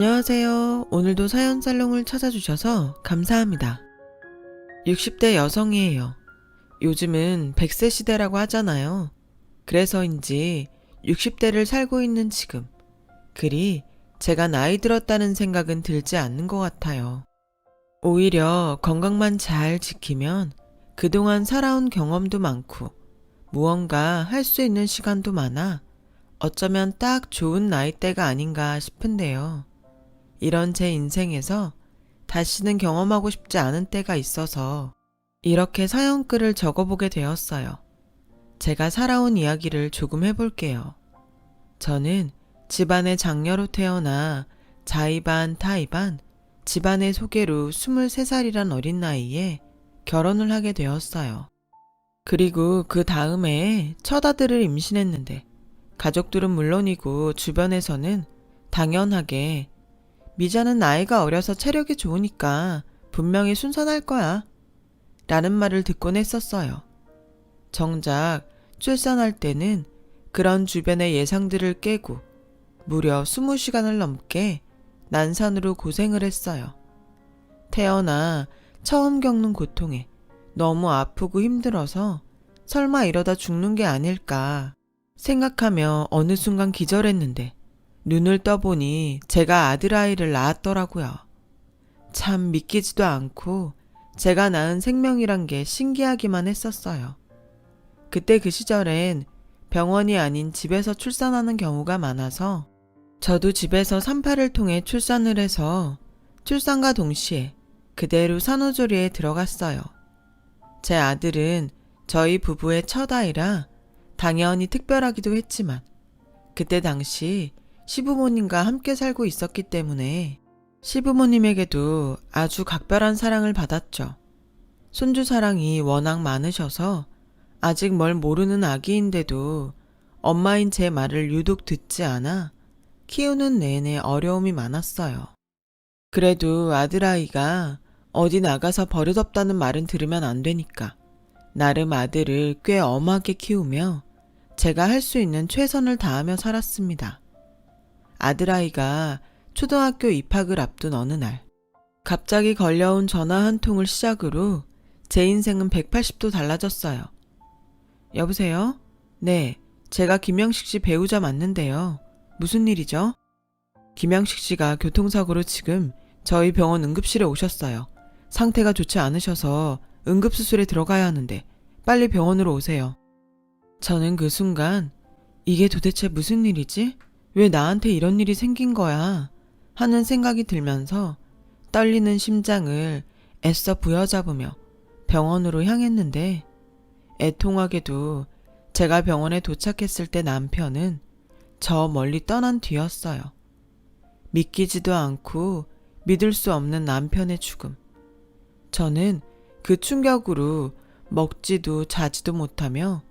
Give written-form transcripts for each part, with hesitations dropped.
안녕하세요. 오늘도 사연 살롱을 찾아주셔서 감사합니다. 60대 여성이에요. 요즘은 100세 시대라고 하잖아요. 그래서인지 60대를 살고 있는 지금, 그리 제가 나이 들었다는 생각은 들지 않는 것 같아요. 오히려 건강만 잘 지키면 그동안 살아온 경험도 많고 무언가 할 수 있는 시간도 많아 어쩌면 딱 좋은 나이대가 아닌가 싶은데요. 이런 제 인생에서 다시는 경험하고 싶지 않은 때가 있어서 이렇게 사연글을 적어보게 되었어요. 제가 살아온 이야기를 조금 해볼게요. 저는 집안의 장녀로 태어나 자의반 타의반 집안의 소개로 23살이란 어린 나이에 결혼을 하게 되었어요. 그리고 그 다음에 첫 아들을 임신했는데 가족들은 물론이고 주변에서는 당연하게 미자는 나이가 어려서 체력이 좋으니까 분명히 순산할 거야 라는 말을 듣곤 했었어요. 정작 출산할 때는 그런 주변의 예상들을 깨고 무려 20시간을 넘게 난산으로 고생을 했어요. 태어나 처음 겪는 고통에 너무 아프고 힘들어서 설마 이러다 죽는 게 아닐까 생각하며 어느 순간 기절했는데 눈을 떠보니 제가 아들아이를 낳았더라고요. 참 믿기지도 않고 제가 낳은 생명이란 게 신기하기만 했었어요. 그때 그 시절엔 병원이 아닌 집에서 출산하는 경우가 많아서 저도 집에서 산파를 통해 출산을 해서 출산과 동시에 그대로 산후조리에 들어갔어요. 제 아들은 저희 부부의 첫 아이라 당연히 특별하기도 했지만 그때 당시 시부모님과 함께 살고 있었기 때문에 시부모님에게도 아주 각별한 사랑을 받았죠. 손주 사랑이 워낙 많으셔서 아직 뭘 모르는 아기인데도 엄마인 제 말을 유독 듣지 않아 키우는 내내 어려움이 많았어요. 그래도 아들아이가 어디 나가서 버릇없다는 말은 들으면 안 되니까 나름 아들을 꽤 엄하게 키우며 제가 할 수 있는 최선을 다하며 살았습니다. 아들아이가 초등학교 입학을 앞둔 어느 날 갑자기 걸려온 전화 한 통을 시작으로 제 인생은 180도 달라졌어요. 여보세요? 네, 제가 김영식 씨 배우자 맞는데요. 무슨 일이죠? 김영식 씨가 교통사고로 지금 저희 병원 응급실에 오셨어요. 상태가 좋지 않으셔서 응급수술에 들어가야 하는데 빨리 병원으로 오세요. 저는 그 순간 이게 도대체 무슨 일이지? 왜 나한테 이런 일이 생긴 거야? 하는 생각이 들면서 떨리는 심장을 애써 부여잡으며 병원으로 향했는데 애통하게도 제가 병원에 도착했을 때 남편은 저 멀리 떠난 뒤였어요. 믿기지도 않고 믿을 수 없는 남편의 죽음. 저는 그 충격으로 먹지도 자지도 못하며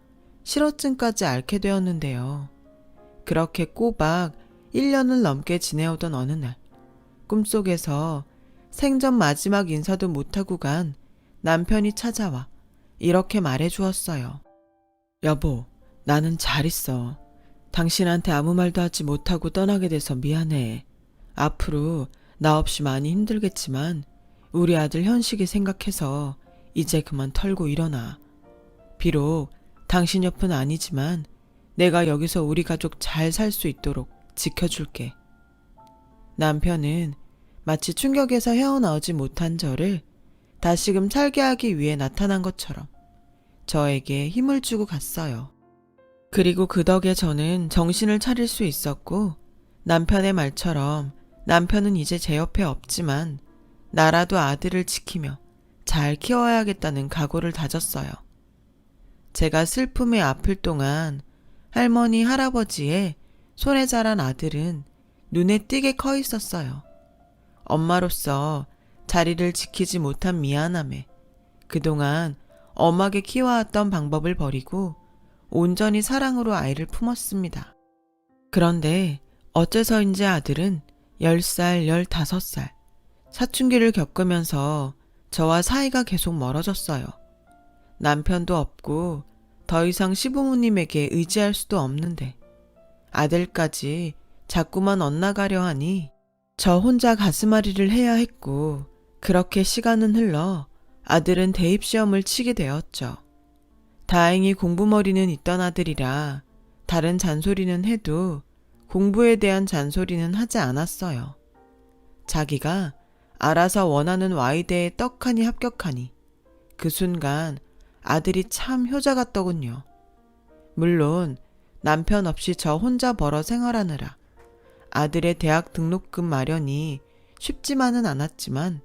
실어증까지 앓게 되었는데요. 그렇게 꼬박 1년을 넘게 지내오던 어느 날 꿈속에서 생전 마지막 인사도 못하고 간 남편이 찾아와 이렇게 말해주었어요. 여보, 나는 잘 있어. 당신한테 아무 말도 하지 못하고 떠나게 돼서 미안해. 앞으로 나 없이 많이 힘들겠지만 우리 아들 현식이 생각해서 이제 그만 털고 일어나. 비록 당신 옆은 아니지만 내가 여기서 우리 가족 잘 살 수 있도록 지켜줄게. 남편은 마치 충격에서 헤어나오지 못한 저를 다시금 살게 하기 위해 나타난 것처럼 저에게 힘을 주고 갔어요. 그리고 그 덕에 저는 정신을 차릴 수 있었고 남편의 말처럼 남편은 이제 제 옆에 없지만 나라도 아들을 지키며 잘 키워야겠다는 각오를 다졌어요. 제가 슬픔에 아플 동안 할머니, 할아버지의 손에 자란 아들은 눈에 띄게 커 있었어요. 엄마로서 자리를 지키지 못한 미안함에 그동안 엄하게 키워왔던 방법을 버리고 온전히 사랑으로 아이를 품었습니다. 그런데 어째서인지 아들은 10살, 15살 사춘기를 겪으면서 저와 사이가 계속 멀어졌어요. 남편도 없고 더 이상 시부모님에게 의지할 수도 없는데 아들까지 자꾸만 엇나가려 하니 저 혼자 가슴앓이를 해야 했고, 그렇게 시간은 흘러 아들은 대입시험을 치게 되었죠. 다행히 공부머리는 있던 아들이라 다른 잔소리는 해도 공부에 대한 잔소리는 하지 않았어요. 자기가 알아서 원하는 와이대에 떡하니 합격하니 그 순간 아들이 참 효자 같더군요. 물론 남편 없이 저 혼자 벌어 생활하느라 아들의 대학 등록금 마련이 쉽지만은 않았지만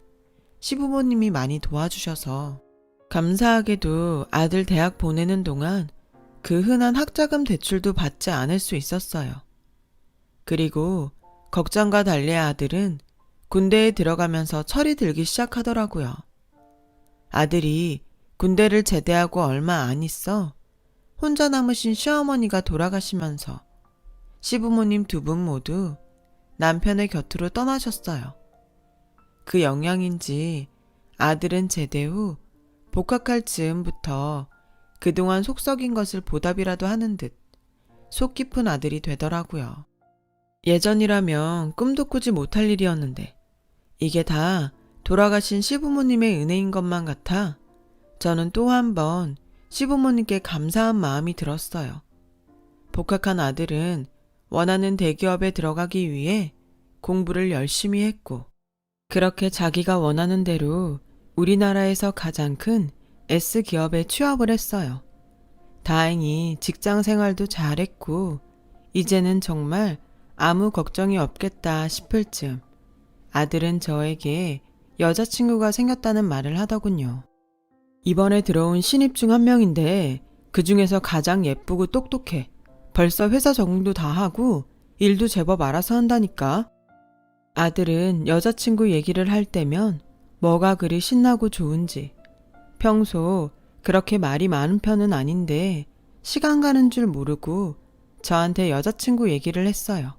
시부모님이 많이 도와주셔서 감사하게도 아들 대학 보내는 동안 그 흔한 학자금 대출도 받지 않을 수 있었어요. 그리고 걱정과 달리 아들은 군대에 들어가면서 철이 들기 시작하더라고요. 아들이 군대를 제대하고 얼마 안 있어 혼자 남으신 시어머니가 돌아가시면서 시부모님 두 분 모두 남편의 곁으로 떠나셨어요. 그 영향인지 아들은 제대 후 복학할 즈음부터 그동안 속 썩인 것을 보답이라도 하는 듯 속 깊은 아들이 되더라고요. 예전이라면 꿈도 꾸지 못할 일이었는데 이게 다 돌아가신 시부모님의 은혜인 것만 같아 저는 또 한 번 시부모님께 감사한 마음이 들었어요. 복학한 아들은 원하는 대기업에 들어가기 위해 공부를 열심히 했고 그렇게 자기가 원하는 대로 우리나라에서 가장 큰 S기업에 취업을 했어요. 다행히 직장 생활도 잘했고 이제는 정말 아무 걱정이 없겠다 싶을 즈음 아들은 저에게 여자친구가 생겼다는 말을 하더군요. 이번에 들어온 신입 중 한 명인데 그 중에서 가장 예쁘고 똑똑해. 벌써 회사 적응도 다 하고 일도 제법 알아서 한다니까. 아들은 여자친구 얘기를 할 때면 뭐가 그리 신나고 좋은지 평소 그렇게 말이 많은 편은 아닌데 시간 가는 줄 모르고 저한테 여자친구 얘기를 했어요.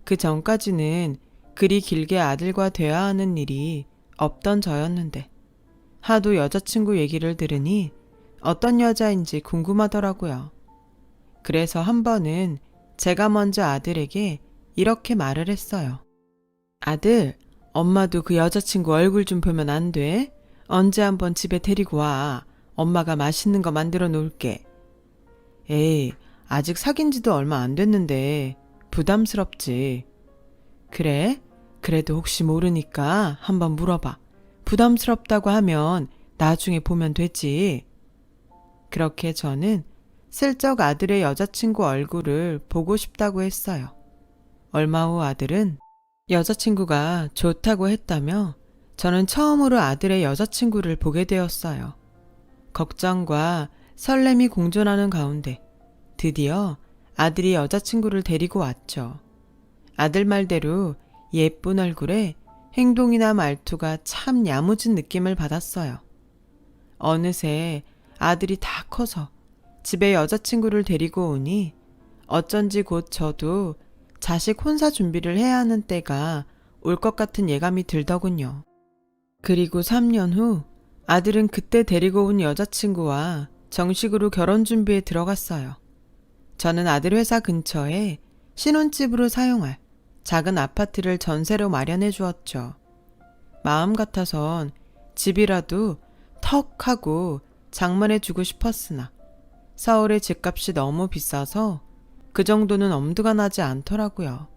그 전까지는 그리 길게 아들과 대화하는 일이 없던 저였는데 하도 여자친구 얘기를 들으니 어떤 여자인지 궁금하더라고요. 그래서 한 번은 제가 먼저 아들에게 이렇게 말을 했어요. 아들, 엄마도 그 여자친구 얼굴 좀 보면 안 돼? 언제 한번 집에 데리고 와. 엄마가 맛있는 거 만들어 놓을게. 에이, 아직 사귄 지도 얼마 안 됐는데 부담스럽지. 그래? 그래도 혹시 모르니까 한번 물어봐. 부담스럽다고 하면 나중에 보면 되지. 그렇게 저는 슬쩍 아들의 여자친구 얼굴을 보고 싶다고 했어요. 얼마 후 아들은 여자친구가 좋다고 했다며 저는 처음으로 아들의 여자친구를 보게 되었어요. 걱정과 설렘이 공존하는 가운데 드디어 아들이 여자친구를 데리고 왔죠. 아들 말대로 예쁜 얼굴에 행동이나 말투가 참 야무진 느낌을 받았어요. 어느새 아들이 다 커서 집에 여자친구를 데리고 오니 어쩐지 곧 저도 자식 혼사 준비를 해야 하는 때가 올 것 같은 예감이 들더군요. 그리고 3년 후 아들은 그때 데리고 온 여자친구와 정식으로 결혼 준비에 들어갔어요. 저는 아들 회사 근처에 신혼집으로 사용할 작은 아파트를 전세로 마련해 주었죠. 마음 같아선 집이라도 턱 하고 장만해 주고 싶었으나 서울의 집값이 너무 비싸서 그 정도는 엄두가 나지 않더라고요.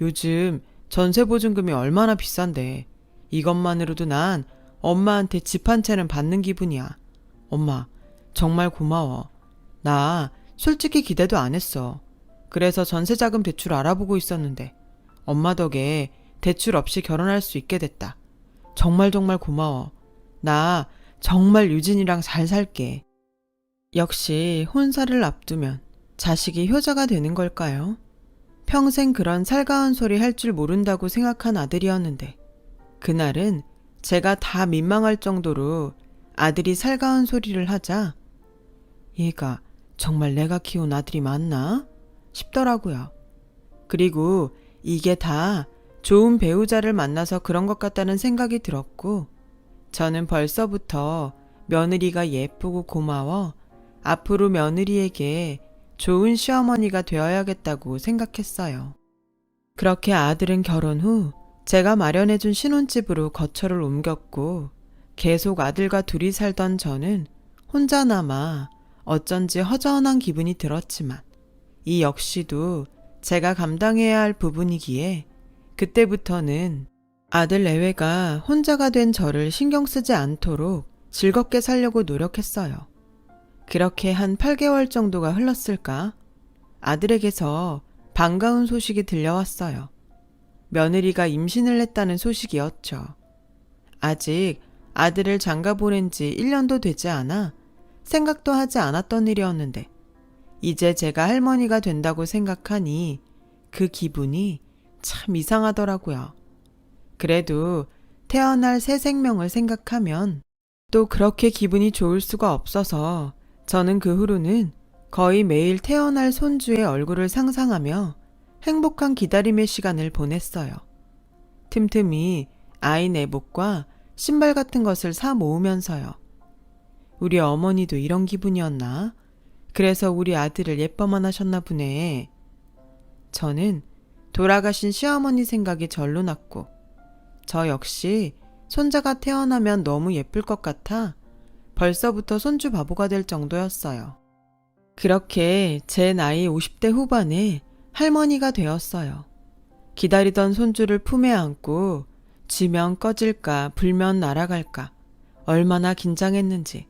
요즘 전세보증금이 얼마나 비싼데 이것만으로도 난 엄마한테 집 한 채는 받는 기분이야. 엄마, 정말 고마워. 나 솔직히 기대도 안 했어. 그래서 전세자금 대출 알아보고 있었는데 엄마 덕에 대출 없이 결혼할 수 있게 됐다. 정말 정말 고마워. 나 정말 유진이랑 잘 살게. 역시 혼사를 앞두면 자식이 효자가 되는 걸까요? 평생 그런 살가운 소리 할 줄 모른다고 생각한 아들이었는데 그날은 제가 다 민망할 정도로 아들이 살가운 소리를 하자 얘가 정말 내가 키운 아들이 맞나? 싶더라고요. 그리고 이게 다 좋은 배우자를 만나서 그런 것 같다는 생각이 들었고 저는 벌써부터 며느리가 예쁘고 고마워 앞으로 며느리에게 좋은 시어머니가 되어야겠다고 생각했어요. 그렇게 아들은 결혼 후 제가 마련해준 신혼집으로 거처를 옮겼고 계속 아들과 둘이 살던 저는 혼자 남아 어쩐지 허전한 기분이 들었지만 이 역시도 제가 감당해야 할 부분이기에 그때부터는 아들 내외가 혼자가 된 저를 신경 쓰지 않도록 즐겁게 살려고 노력했어요. 그렇게 한 8개월 정도가 흘렀을까? 아들에게서 반가운 소식이 들려왔어요. 며느리가 임신을 했다는 소식이었죠. 아직 아들을 장가 보낸 지 1년도 되지 않아 생각도 하지 않았던 일이었는데 이제 제가 할머니가 된다고 생각하니 그 기분이 참 이상하더라고요. 그래도 태어날 새 생명을 생각하면 또 그렇게 기분이 좋을 수가 없어서 저는 그 후로는 거의 매일 태어날 손주의 얼굴을 상상하며 행복한 기다림의 시간을 보냈어요. 틈틈이 아이 내복과 신발 같은 것을 사 모으면서요. 우리 어머니도 이런 기분이었나? 그래서 우리 아들을 예뻐만 하셨나 보네. 저는 돌아가신 시어머니 생각이 절로 났고 저 역시 손자가 태어나면 너무 예쁠 것 같아 벌써부터 손주 바보가 될 정도였어요. 그렇게 제 나이 50대 후반에 할머니가 되었어요. 기다리던 손주를 품에 안고 지면 꺼질까 불면 날아갈까 얼마나 긴장했는지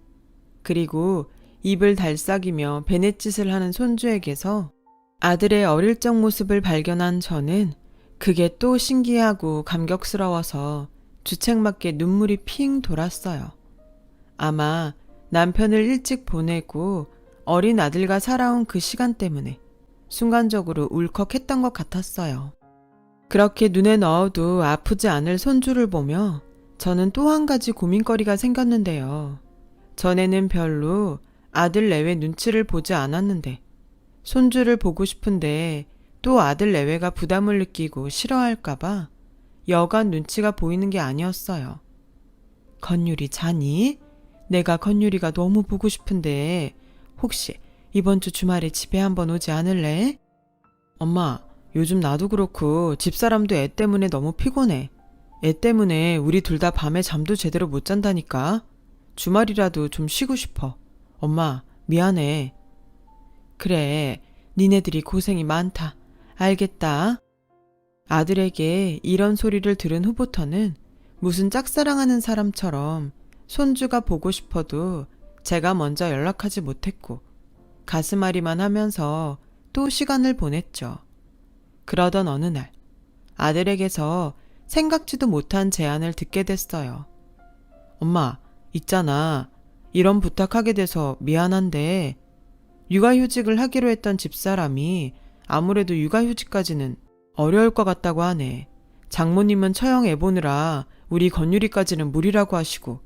그리고 입을 달싹이며 베넷짓을 하는 손주에게서 아들의 어릴 적 모습을 발견한 저는 그게 또 신기하고 감격스러워서 주책맞게 눈물이 핑 돌았어요. 아마 남편을 일찍 보내고 어린 아들과 살아온 그 시간 때문에 순간적으로 울컥했던 것 같았어요. 그렇게 눈에 넣어도 아프지 않을 손주를 보며 저는 또 한 가지 고민거리가 생겼는데요. 전에는 별로 아들 내외 눈치를 보지 않았는데 손주를 보고 싶은데 또 아들 내외가 부담을 느끼고 싫어할까봐 여간 눈치가 보이는 게 아니었어요. 건율이 자니? 내가 건율이가 너무 보고 싶은데 혹시 이번 주 주말에 집에 한번 오지 않을래? 엄마, 요즘 나도 그렇고 집사람도 애 때문에 너무 피곤해. 애 때문에 우리 둘 다 밤에 잠도 제대로 못 잔다니까. 주말이라도 좀 쉬고 싶어. 엄마, 미안해. 그래, 니네들이 고생이 많다. 알겠다. 아들에게 이런 소리를 들은 후부터는 무슨 짝사랑하는 사람처럼 손주가 보고 싶어도 제가 먼저 연락하지 못했고 가슴앓이만 하면서 또 시간을 보냈죠. 그러던 어느 날 아들에게서 생각지도 못한 제안을 듣게 됐어요. 엄마, 있잖아. 이런 부탁하게 돼서 미안한데 육아휴직을 하기로 했던 집사람이 아무래도 육아휴직까지는 어려울 것 같다고 하네. 장모님은 처형 애 보느라 우리 건율이까지는 무리라고 하시고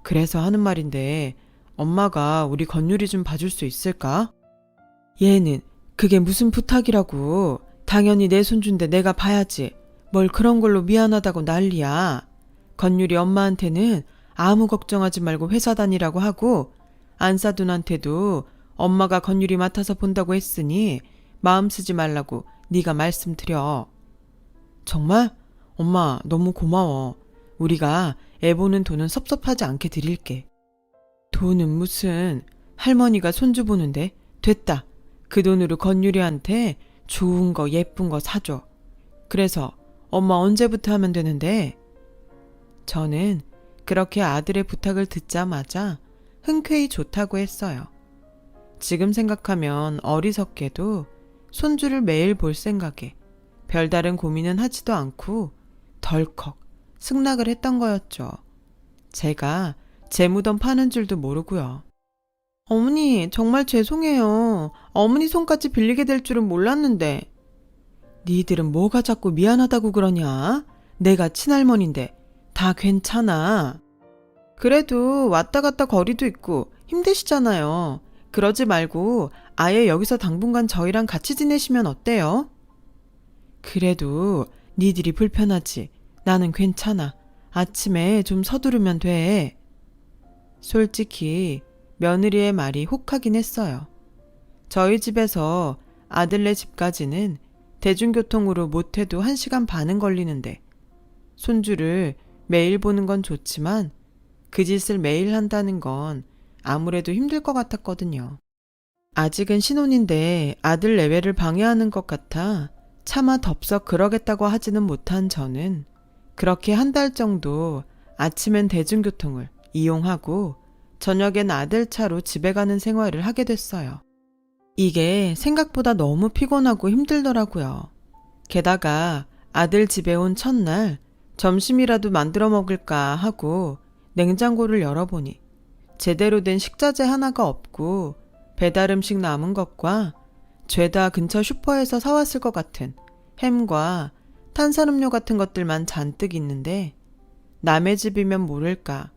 그래서 하는 말인데 엄마가 우리 건율이 좀 봐줄 수 있을까? 얘는 그게 무슨 부탁이라고. 당연히 내 손주인데 내가 봐야지. 뭘 그런 걸로 미안하다고 난리야. 건율이 엄마한테는 아무 걱정하지 말고 회사 다니라고 하고 안사돈한테도 엄마가 건율이 맡아서 본다고 했으니 마음 쓰지 말라고 네가 말씀드려. 정말? 엄마 너무 고마워. 우리가 애 보는 돈은 섭섭하지 않게 드릴게. 돈은 무슨. 할머니가 손주 보는데 됐다. 그 돈으로 건율이한테 좋은 거 예쁜 거 사줘. 그래서 엄마 언제부터 하면 되는데? 저는 그렇게 아들의 부탁을 듣자마자 흔쾌히 좋다고 했어요. 지금 생각하면 어리석게도 손주를 매일 볼 생각에 별다른 고민은 하지도 않고 덜컥 승낙을 했던 거였죠. 제가 제 무덤 파는 줄도 모르고요. 어머니, 정말 죄송해요. 어머니 손까지 빌리게 될 줄은 몰랐는데. 니들은 뭐가 자꾸 미안하다고 그러냐? 내가 친할머니인데 다 괜찮아. 그래도 왔다 갔다 거리도 있고 힘드시잖아요. 그러지 말고 아예 여기서 당분간 저희랑 같이 지내시면 어때요? 그래도 니들이 불편하지. 나는 괜찮아. 아침에 좀 서두르면 돼. 솔직히 며느리의 말이 혹하긴 했어요. 저희 집에서 아들네 집까지는 대중교통으로 못해도 1시간 반은 걸리는데 손주를 매일 보는 건 좋지만 그 짓을 매일 한다는 건 아무래도 힘들 것 같았거든요. 아직은 신혼인데 아들 내외를 방해하는 것 같아 차마 덥석 그러겠다고 하지는 못한 저는 그렇게 1달 정도 아침엔 대중교통을 이용하고 저녁엔 아들 차로 집에 가는 생활을 하게 됐어요. 이게 생각보다 너무 피곤하고 힘들더라고요. 게다가 아들 집에 온 첫날 점심이라도 만들어 먹을까 하고 냉장고를 열어보니 제대로 된 식자재 하나가 없고 배달 음식 남은 것과 죄다 근처 슈퍼에서 사왔을 것 같은 햄과 탄산음료 같은 것들만 잔뜩 있는데 남의 집이면 모를까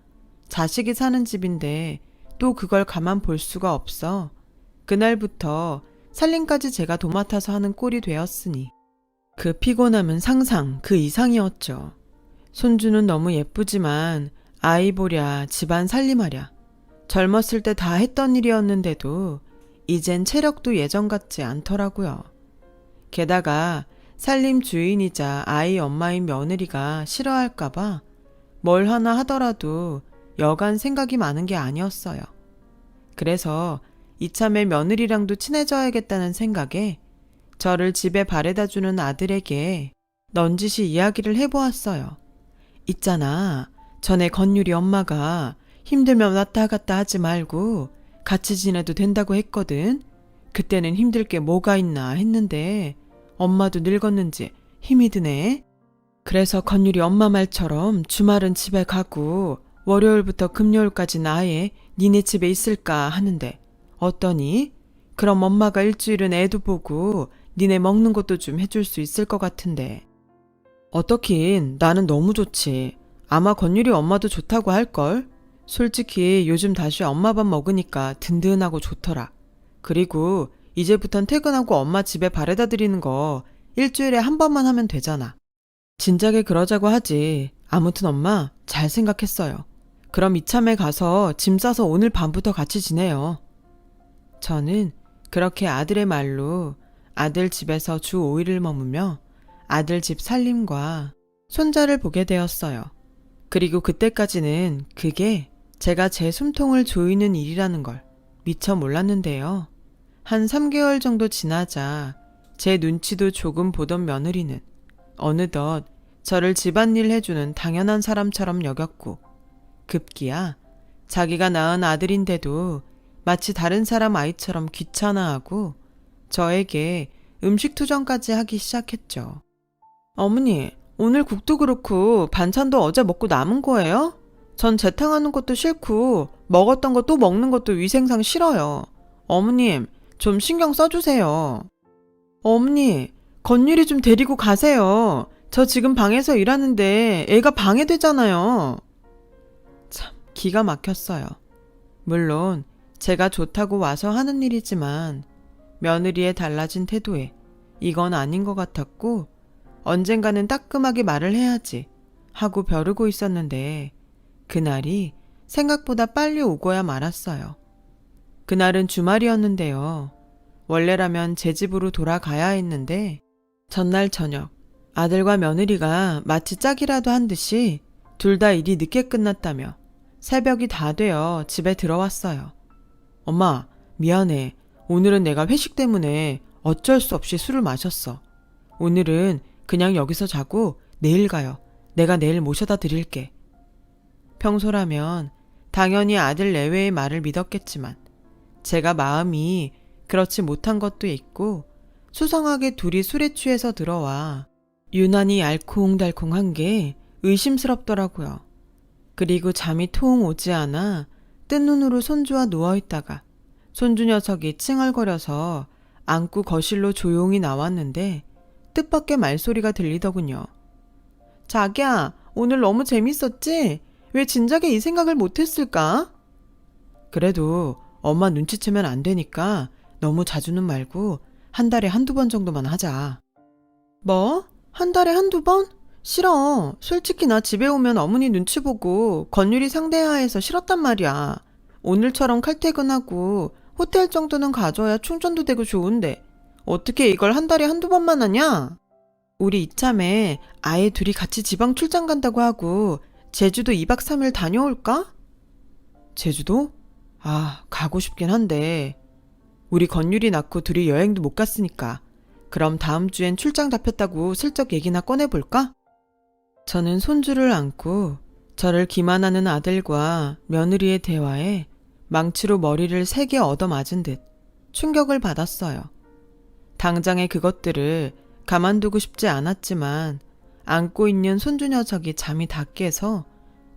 자식이 사는 집인데 또 그걸 가만 볼 수가 없어 그날부터 살림까지 제가 도맡아서 하는 꼴이 되었으니 그 피곤함은 상상 그 이상이었죠. 손주는 너무 예쁘지만 아이 보랴 집안 살림하랴 젊었을 때 다 했던 일이었는데도 이젠 체력도 예전 같지 않더라고요. 게다가 살림 주인이자 아이 엄마인 며느리가 싫어할까봐 뭘 하나 하더라도 여간 생각이 많은 게 아니었어요. 그래서 이참에 며느리랑도 친해져야겠다는 생각에 저를 집에 바래다주는 아들에게 넌지시 이야기를 해보았어요. 있잖아, 전에 건율이 엄마가 힘들면 왔다 갔다 하지 말고 같이 지내도 된다고 했거든. 그때는 힘들 게 뭐가 있나 했는데 엄마도 늙었는지 힘이 드네. 그래서 건율이 엄마 말처럼 주말은 집에 가고 월요일부터 금요일까지는 아예 니네 집에 있을까 하는데 어떠니? 그럼 엄마가 일주일은 애도 보고 니네 먹는 것도 좀 해줄 수 있을 것 같은데. 어떻긴 나는 너무 좋지. 아마 건율이 엄마도 좋다고 할걸. 솔직히 요즘 다시 엄마 밥 먹으니까 든든하고 좋더라. 그리고 이제부턴 퇴근하고 엄마 집에 바래다 드리는 거 일주일에 한 번만 하면 되잖아. 진작에 그러자고 하지. 아무튼 엄마 잘 생각했어요. 그럼 이참에 가서 짐 싸서 오늘 밤부터 같이 지내요. 저는 그렇게 아들의 말로 아들 집에서 주 5일을 머무며 아들 집 살림과 손자를 보게 되었어요. 그리고 그때까지는 그게 제가 제 숨통을 조이는 일이라는 걸 미처 몰랐는데요. 한 3개월 정도 지나자 제 눈치도 조금 보던 며느리는 어느덧 저를 집안일 해주는 당연한 사람처럼 여겼고 급기야 자기가 낳은 아들인데도 마치 다른 사람 아이처럼 귀찮아하고 저에게 음식 투정까지 하기 시작했죠. 어머니, 오늘 국도 그렇고 반찬도 어제 먹고 남은 거예요? 전 재탕하는 것도 싫고 먹었던 거 또 먹는 것도 위생상 싫어요. 어머님, 좀 신경 써주세요. 어머니, 건율이 좀 데리고 가세요. 저 지금 방에서 일하는데 애가 방해되잖아요. 참 기가 막혔어요. 물론 제가 좋다고 와서 하는 일이지만 며느리의 달라진 태도에 이건 아닌 것 같았고 언젠가는 따끔하게 말을 해야지 하고 벼르고 있었는데 그날이 생각보다 빨리 오고야 말았어요. 그날은 주말이었는데요. 원래라면 제 집으로 돌아가야 했는데 전날 저녁 아들과 며느리가 마치 짝이라도 한 듯이 둘 다 일이 늦게 끝났다며 새벽이 다 되어 집에 들어왔어요. 엄마, 미안해. 오늘은 내가 회식 때문에 어쩔 수 없이 술을 마셨어. 오늘은 그냥 여기서 자고 내일 가요. 내가 내일 모셔다 드릴게. 평소라면 당연히 아들 내외의 말을 믿었겠지만 제가 마음이 그렇지 못한 것도 있고 수상하게 둘이 술에 취해서 들어와 유난히 알콩달콩한 게 의심스럽더라고요. 그리고 잠이 통 오지 않아 뜬 눈으로 손주와 누워있다가 손주 녀석이 칭얼거려서 안고 거실로 조용히 나왔는데 뜻밖의 말소리가 들리더군요. 자기야, 오늘 너무 재밌었지? 왜 진작에 이 생각을 못했을까? 그래도 엄마 눈치채면 안 되니까 너무 자주는 말고 한 달에 1~2번 정도만 하자. 뭐? 한 달에 1~2번? 싫어. 솔직히 나 집에 오면 어머니 눈치 보고 건율이 상대해야 해서 싫었단 말이야. 오늘처럼 칼퇴근하고 호텔 정도는 가져야 충전도 되고 좋은데 어떻게 이걸 한 달에 한두 번만 하냐? 우리 이참에 아예 둘이 같이 지방 출장 간다고 하고 제주도 2박 3일 다녀올까? 제주도? 아, 가고 싶긴 한데 우리 건율이 낳고 둘이 여행도 못 갔으니까 그럼 다음 주엔 출장 잡혔다고 슬쩍 얘기나 꺼내볼까? 저는 손주를 안고 저를 기만하는 아들과 며느리의 대화에 망치로 머리를 세게 얻어맞은 듯 충격을 받았어요. 당장에 그것들을 가만두고 싶지 않았지만 안고 있는 손주 녀석이 잠이 다 깨서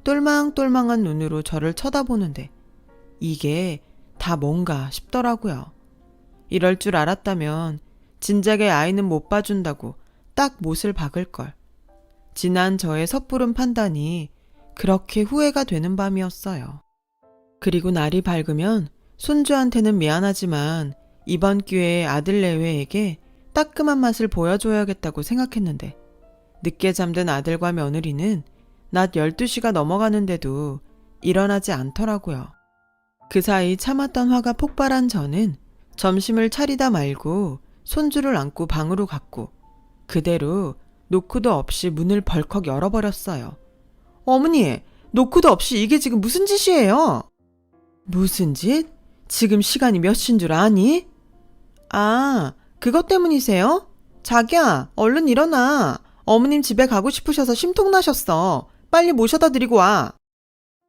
똘망똘망한 눈으로 저를 쳐다보는데 이게 다 뭔가 싶더라고요. 이럴 줄 알았다면 진작에 아이는 못 봐준다고 딱 못을 박을걸. 지난 저의 섣부른 판단이 그렇게 후회가 되는 밤이었어요. 그리고 날이 밝으면 손주한테는 미안하지만 이번 기회에 아들 내외에게 따끔한 맛을 보여줘야겠다고 생각했는데 늦게 잠든 아들과 며느리는 낮 12시가 넘어가는데도 일어나지 않더라고요. 그 사이 참았던 화가 폭발한 저는 점심을 차리다 말고 손주를 안고 방으로 갔고 그대로 노크도 없이 문을 벌컥 열어버렸어요. 어머니, 노크도 없이 이게 지금 무슨 짓이에요? 무슨 짓? 지금 시간이 몇 시인 줄 아니? 아, 그것 때문이세요? 자기야, 얼른 일어나. 어머님 집에 가고 싶으셔서 심통 나셨어. 빨리 모셔다 드리고 와.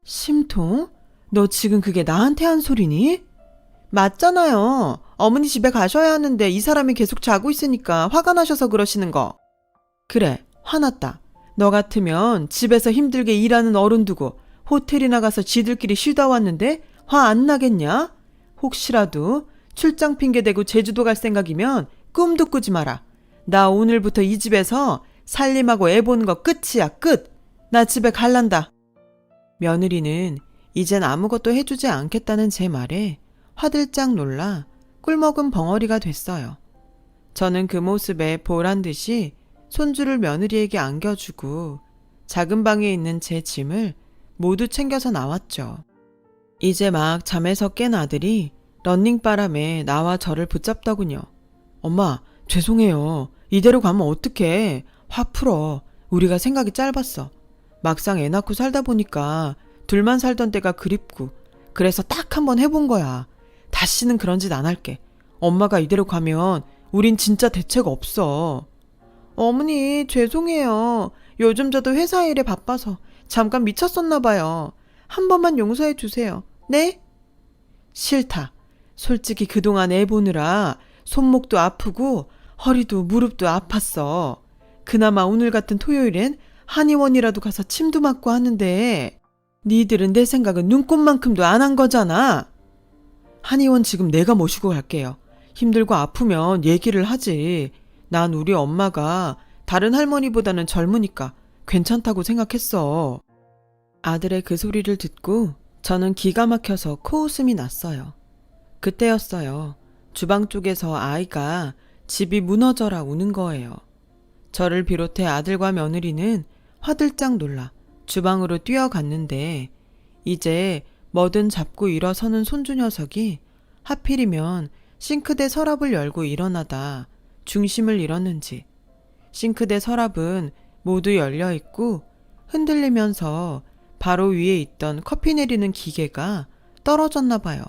심통? 너 지금 그게 나한테 한 소리니? 맞잖아요. 어머니 집에 가셔야 하는데 이 사람이 계속 자고 있으니까 화가 나셔서 그러시는 거. 그래, 화났다. 너 같으면 집에서 힘들게 일하는 어른 두고 호텔이나 가서 지들끼리 쉬다 왔는데 화 안 나겠냐? 혹시라도 출장 핑계 대고 제주도 갈 생각이면 꿈도 꾸지 마라. 나 오늘부터 이 집에서 살림하고 애 보는 거 끝이야, 끝. 나 집에 갈란다. 며느리는 이젠 아무것도 해주지 않겠다는 제 말에 화들짝 놀라 꿀먹은 벙어리가 됐어요. 저는 그 모습에 보란 듯이 손주를 며느리에게 안겨주고 작은 방에 있는 제 짐을 모두 챙겨서 나왔죠. 이제 막 잠에서 깬 아들이 런닝바람에 나와 저를 붙잡더군요. 엄마, 죄송해요. 이대로 가면 어떡해. 화 풀어. 우리가 생각이 짧았어. 막상 애 낳고 살다 보니까 둘만 살던 때가 그립고 그래서 딱 한번 해본 거야. 다시는 그런 짓 안 할게. 엄마가 이대로 가면 우린 진짜 대책 없어. 어머니, 죄송해요. 요즘 저도 회사 일에 바빠서 잠깐 미쳤었나 봐요. 한 번만 용서해 주세요. 네? 싫다. 솔직히 그동안 애 보느라 손목도 아프고 허리도 무릎도 아팠어. 그나마 오늘 같은 토요일엔 한의원이라도 가서 침도 맞고 하는데 니들은 내 생각은 눈꼽만큼도 안 한 거잖아. 한의원 지금 내가 모시고 갈게요. 힘들고 아프면 얘기를 하지. 난 우리 엄마가 다른 할머니보다는 젊으니까 괜찮다고 생각했어. 아들의 그 소리를 듣고 저는 기가 막혀서 코웃음이 났어요. 그때였어요. 주방 쪽에서 아이가 집이 무너져라 우는 거예요. 저를 비롯해 아들과 며느리는 화들짝 놀라 주방으로 뛰어갔는데 이제 뭐든 잡고 일어서는 손주 녀석이 하필이면 싱크대 서랍을 열고 일어나다 중심을 잃었는지 싱크대 서랍은 모두 열려 있고 흔들리면서 바로 위에 있던 커피 내리는 기계가 떨어졌나 봐요.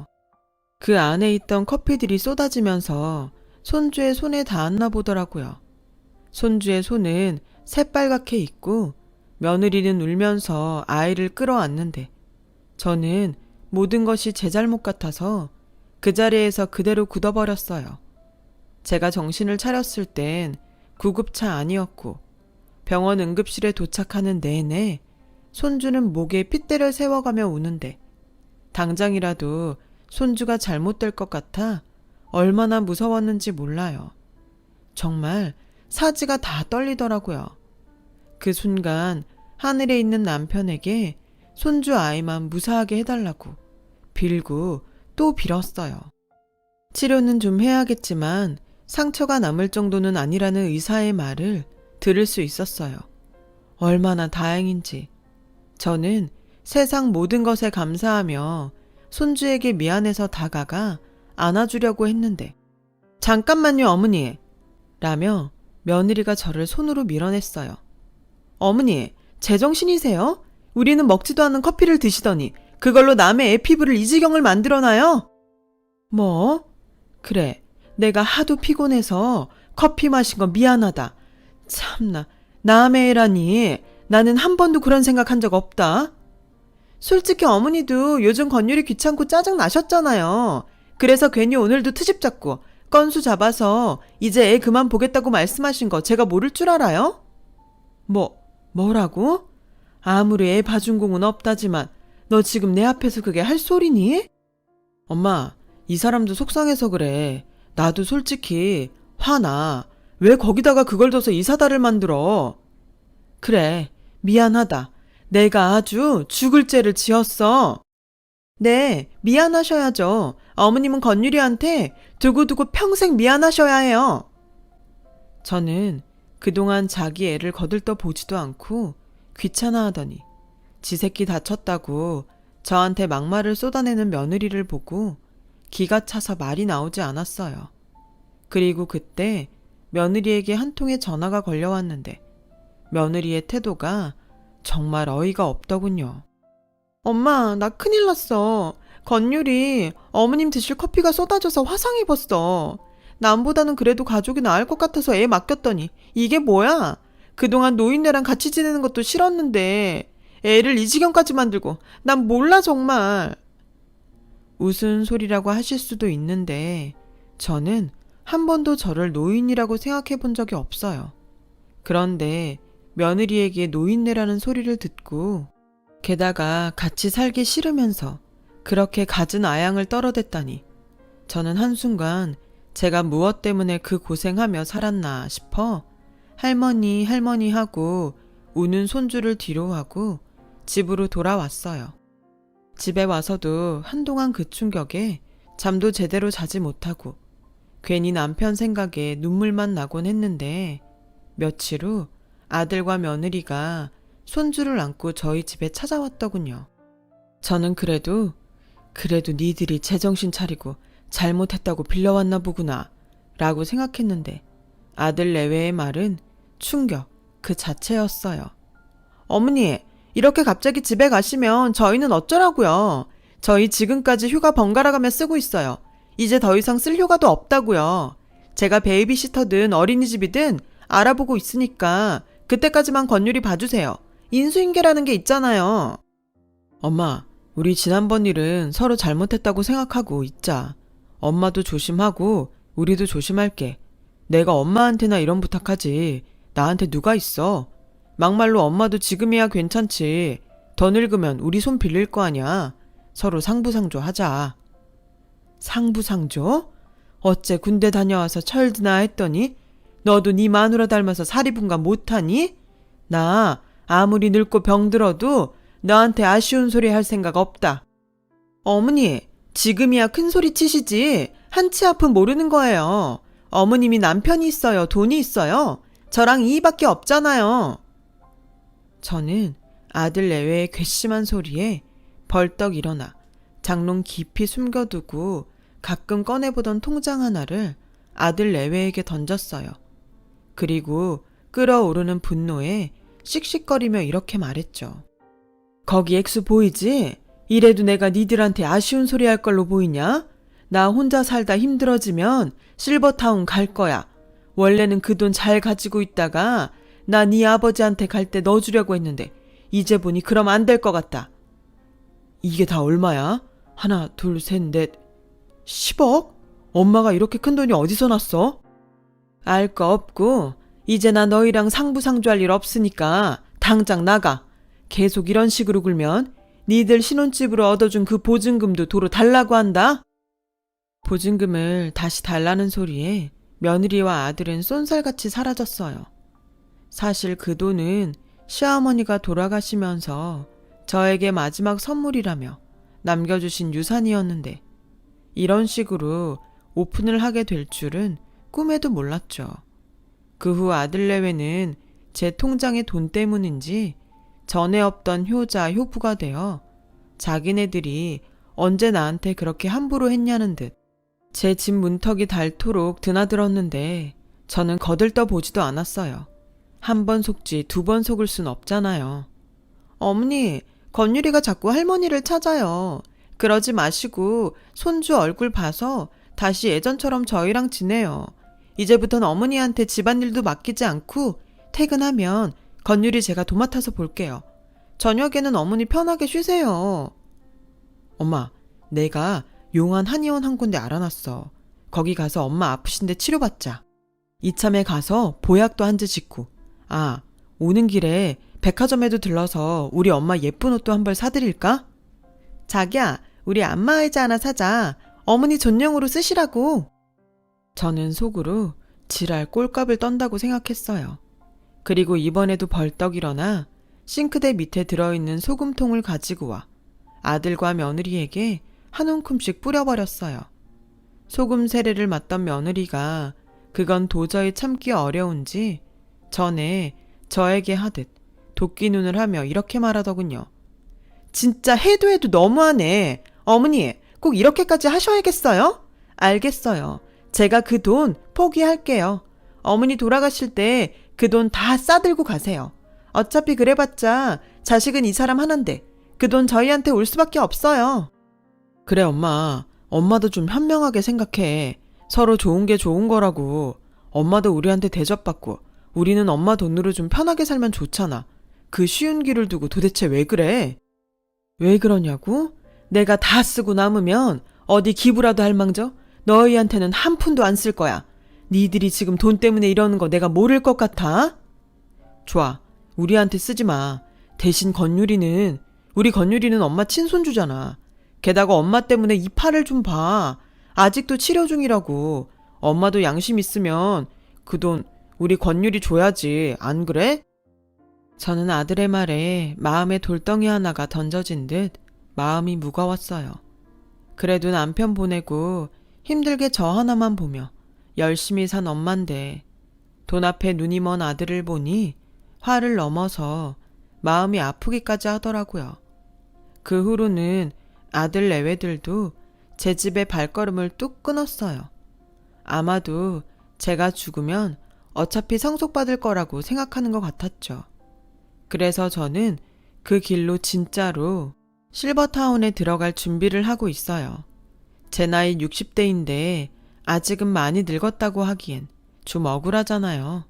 그 안에 있던 커피들이 쏟아지면서 손주의 손에 닿았나 보더라고요. 손주의 손은 새빨갛게 있고 며느리는 울면서 아이를 끌어안는데 저는 모든 것이 제 잘못 같아서 그 자리에서 그대로 굳어버렸어요. 제가 정신을 차렸을 땐 구급차 아니었고 병원 응급실에 도착하는 내내 손주는 목에 핏대를 세워가며 우는데 당장이라도 손주가 잘못될 것 같아 얼마나 무서웠는지 몰라요. 정말 사지가 다 떨리더라고요. 그 순간 하늘에 있는 남편에게 손주 아이만 무사하게 해달라고 빌고 또 빌었어요. 치료는 좀 해야겠지만 상처가 남을 정도는 아니라는 의사의 말을 들을 수 있었어요. 얼마나 다행인지. 저는 세상 모든 것에 감사하며 손주에게 미안해서 다가가 안아주려고 했는데 잠깐만요, 어머니. 라며 며느리가 저를 손으로 밀어냈어요. 어머니, 제정신이세요? 우리는 먹지도 않는 커피를 드시더니 그걸로 남의 애 피부를 이 지경을 만들어놔요? 뭐? 그래, 내가 하도 피곤해서 커피 마신 거 미안하다. 참나, 남의 애라니. 나는 한 번도 그런 생각한 적 없다. 솔직히 어머니도 요즘 건율이 귀찮고 짜증 나셨잖아요. 그래서 괜히 오늘도 트집 잡고 건수 잡아서 이제 애 그만 보겠다고 말씀하신 거 제가 모를 줄 알아요? 뭐라고? 아무리 애 봐준 공은 없다지만 너 지금 내 앞에서 그게 할 소리니? 엄마, 이 사람도 속상해서 그래. 나도 솔직히 화나. 왜 거기다가 그걸 둬서 이 사달을 만들어? 그래, 미안하다. 내가 아주 죽을 죄를 지었어. 네, 미안하셔야죠. 어머님은 건유리한테 두고두고 평생 미안하셔야 해요. 저는 그동안 자기 애를 거들떠 보지도 않고 귀찮아하더니 지 새끼 다쳤다고 저한테 막말을 쏟아내는 며느리를 보고 기가 차서 말이 나오지 않았어요. 그리고 그때 며느리에게 한 통의 전화가 걸려왔는데 며느리의 태도가 정말 어이가 없더군요. 엄마, 나 큰일 났어. 건율이 어머님 드실 커피가 쏟아져서 화상 입었어. 남보다는 그래도 가족이 나을 것 같아서 애 맡겼더니 이게 뭐야? 그동안 노인네랑 같이 지내는 것도 싫었는데 애를 이 지경까지 만들고 난 몰라 정말. 웃은 소리라고 하실 수도 있는데 저는 한 번도 저를 노인이라고 생각해 본 적이 없어요. 그런데 며느리에게 노인네라는 소리를 듣고 게다가 같이 살기 싫으면서 그렇게 갖은 아양을 떨어댔다니 저는 한순간 제가 무엇 때문에 그 고생하며 살았나 싶어 할머니 하고 우는 손주를 뒤로 하고 집으로 돌아왔어요. 집에 와서도 한동안 그 충격에 잠도 제대로 자지 못하고 괜히 남편 생각에 눈물만 나곤 했는데 며칠 후 아들과 며느리가 손주를 안고 저희 집에 찾아왔더군요. 저는 그래도 니들이 제정신 차리고 잘못했다고 빌려왔나 보구나 라고 생각했는데 아들 내외의 말은 충격 그 자체였어요. 어머니, 이렇게 갑자기 집에 가시면 저희는 어쩌라고요? 저희 지금까지 휴가 번갈아가며 쓰고 있어요. 이제 더 이상 쓸 휴가도 없다고요. 제가 베이비시터든 어린이집이든 알아보고 있으니까 그때까지만 건율이 봐주세요. 인수인계라는 게 있잖아요. 엄마, 우리 지난번 일은 서로 잘못했다고 생각하고 있자. 엄마도 조심하고 우리도 조심할게. 내가 엄마한테나 이런 부탁하지 나한테 누가 있어. 막말로 엄마도 지금이야 괜찮지. 더 늙으면 우리 손 빌릴 거 아냐. 서로 상부상조 하자. 상부상조? 어째 군대 다녀와서 철드나 했더니 너도 네 마누라 닮아서 사리분간 못하니? 나 아무리 늙고 병들어도 너한테 아쉬운 소리 할 생각 없다. 어머니, 지금이야 큰 소리 치시지. 한치 앞은 모르는 거예요. 어머님이 남편이 있어요. 돈이 있어요. 저랑 이밖에 없잖아요. 저는 아들 내외의 괘씸한 소리에 벌떡 일어나 장롱 깊이 숨겨두고 가끔 꺼내보던 통장 하나를 아들 내외에게 던졌어요. 그리고 끓어오르는 분노에 씩씩거리며 이렇게 말했죠. 거기 액수 보이지? 이래도 내가 니들한테 아쉬운 소리 할 걸로 보이냐? 나 혼자 살다 힘들어지면 실버타운 갈 거야. 원래는 그 돈 잘 가지고 있다가 나 네 아버지한테 갈 때 넣어주려고 했는데 이제 보니 그럼 안 될 것 같다. 이게 다 얼마야? 하나, 둘, 셋, 넷. 10억? 엄마가 이렇게 큰 돈이 어디서 났어? 알 거 없고 이제 나 너희랑 상부상조할 일 없으니까 당장 나가. 계속 이런 식으로 굴면 니들 신혼집으로 얻어준 그 보증금도 도로 달라고 한다. 보증금을 다시 달라는 소리에 며느리와 아들은 쏜살같이 사라졌어요. 사실 그 돈은 시어머니가 돌아가시면서 저에게 마지막 선물이라며 남겨주신 유산이었는데 이런 식으로 오픈을 하게 될 줄은 꿈에도 몰랐죠. 그 후 아들 내외는 제 통장의 돈 때문인지 전에 없던 효자, 효부가 되어 자기네들이 언제 나한테 그렇게 함부로 했냐는 듯 제 집 문턱이 닳도록 드나들었는데 저는 거들떠 보지도 않았어요. 한 번 속지 두 번 속을 순 없잖아요. 어머니, 건율이가 자꾸 할머니를 찾아요. 그러지 마시고 손주 얼굴 봐서 다시 예전처럼 저희랑 지내요. 이제부턴 어머니한테 집안일도 맡기지 않고 퇴근하면 건율이 제가 도맡아서 볼게요. 저녁에는 어머니 편하게 쉬세요. 엄마, 내가 용한 한의원 한 군데 알아놨어. 거기 가서 엄마 아프신데 치료받자. 이참에 가서 보약도 한 주 짓고. 아, 오는 길에 백화점에도 들러서 우리 엄마 예쁜 옷도 한 벌 사드릴까? 자기야, 우리 안마의자 하나 사자. 어머니 전용으로 쓰시라고. 저는 속으로 지랄 꼴값을 떤다고 생각했어요. 그리고 이번에도 벌떡 일어나 싱크대 밑에 들어있는 소금통을 가지고 와 아들과 며느리에게 한 움큼씩 뿌려버렸어요. 소금 세례를 맞던 며느리가 그건 도저히 참기 어려운지 전에 저에게 하듯 도끼 눈을 하며 이렇게 말하더군요. 진짜 해도 해도 너무하네. 어머니, 꼭 이렇게까지 하셔야겠어요? 알겠어요. 제가 그 돈 포기할게요. 어머니 돌아가실 때 그 돈 다 싸들고 가세요. 어차피 그래봤자 자식은 이 사람 하나인데 그 돈 저희한테 올 수밖에 없어요. 그래 엄마. 엄마도 좀 현명하게 생각해. 서로 좋은 게 좋은 거라고. 엄마도 우리한테 대접받고 우리는 엄마 돈으로 좀 편하게 살면 좋잖아. 그 쉬운 길을 두고 도대체 왜 그래? 왜 그러냐고? 내가 다 쓰고 남으면 어디 기부라도 할 망정? 너희한테는 한 푼도 안 쓸 거야. 니들이 지금 돈 때문에 이러는 거 내가 모를 것 같아? 좋아. 우리한테 쓰지 마. 대신 우리 건율이는 엄마 친손주잖아. 게다가 엄마 때문에 이 팔을 좀 봐. 아직도 치료 중이라고. 엄마도 양심 있으면 그 돈 우리 건율이 줘야지. 안 그래? 저는 아들의 말에 마음에 돌덩이 하나가 던져진 듯 마음이 무거웠어요. 그래도 남편 보내고 힘들게 저 하나만 보며 열심히 산 엄만데 돈 앞에 눈이 먼 아들을 보니 화를 넘어서 마음이 아프기까지 하더라고요. 그 후로는 아들 내외들도 제 집에 발걸음을 뚝 끊었어요. 아마도 제가 죽으면 어차피 상속받을 거라고 생각하는 것 같았죠. 그래서 저는 그 길로 진짜로 실버타운에 들어갈 준비를 하고 있어요. 제 나이 60대인데 아직은 많이 늙었다고 하기엔 좀 억울하잖아요.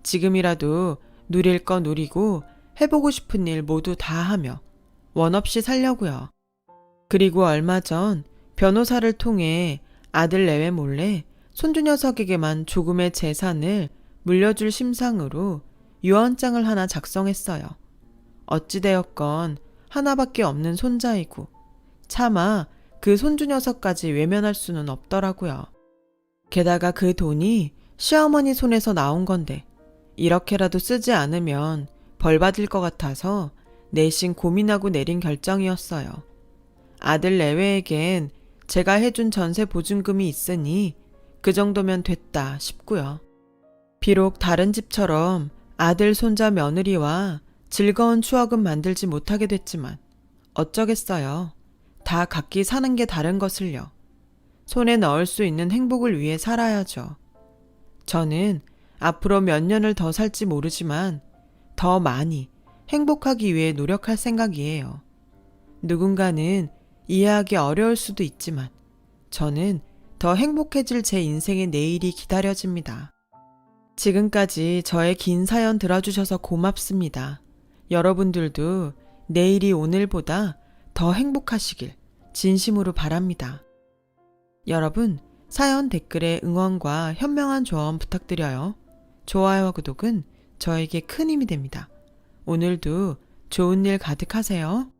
지금이라도 누릴 거 누리고 해보고 싶은 일 모두 다 하며 원 없이 살려고요. 그리고 얼마 전 변호사를 통해 아들 내외 몰래 손주 녀석에게만 조금의 재산을 물려줄 심상으로 유언장을 하나 작성했어요. 어찌되었건 하나밖에 없는 손자이고 차마 그 손주 녀석까지 외면할 수는 없더라고요. 게다가 그 돈이 시어머니 손에서 나온 건데 이렇게라도 쓰지 않으면 벌 받을 것 같아서 내심 고민하고 내린 결정이었어요. 아들 내외에겐 제가 해준 전세 보증금이 있으니 그 정도면 됐다 싶고요. 비록 다른 집처럼 아들, 손자, 며느리와 즐거운 추억은 만들지 못하게 됐지만 어쩌겠어요. 다 각기 사는 게 다른 것을요. 손에 넣을 수 있는 행복을 위해 살아야죠. 저는 앞으로 몇 년을 더 살지 모르지만 더 많이 행복하기 위해 노력할 생각이에요. 누군가는 이해하기 어려울 수도 있지만 저는 더 행복해질 제 인생의 내일이 기다려집니다. 지금까지 저의 긴 사연 들어주셔서 고맙습니다. 여러분들도 내일이 오늘보다 더 행복하시길 진심으로 바랍니다. 여러분, 사연 댓글에 응원과 현명한 조언 부탁드려요. 좋아요와 구독은 저에게 큰 힘이 됩니다. 오늘도 좋은 일 가득하세요.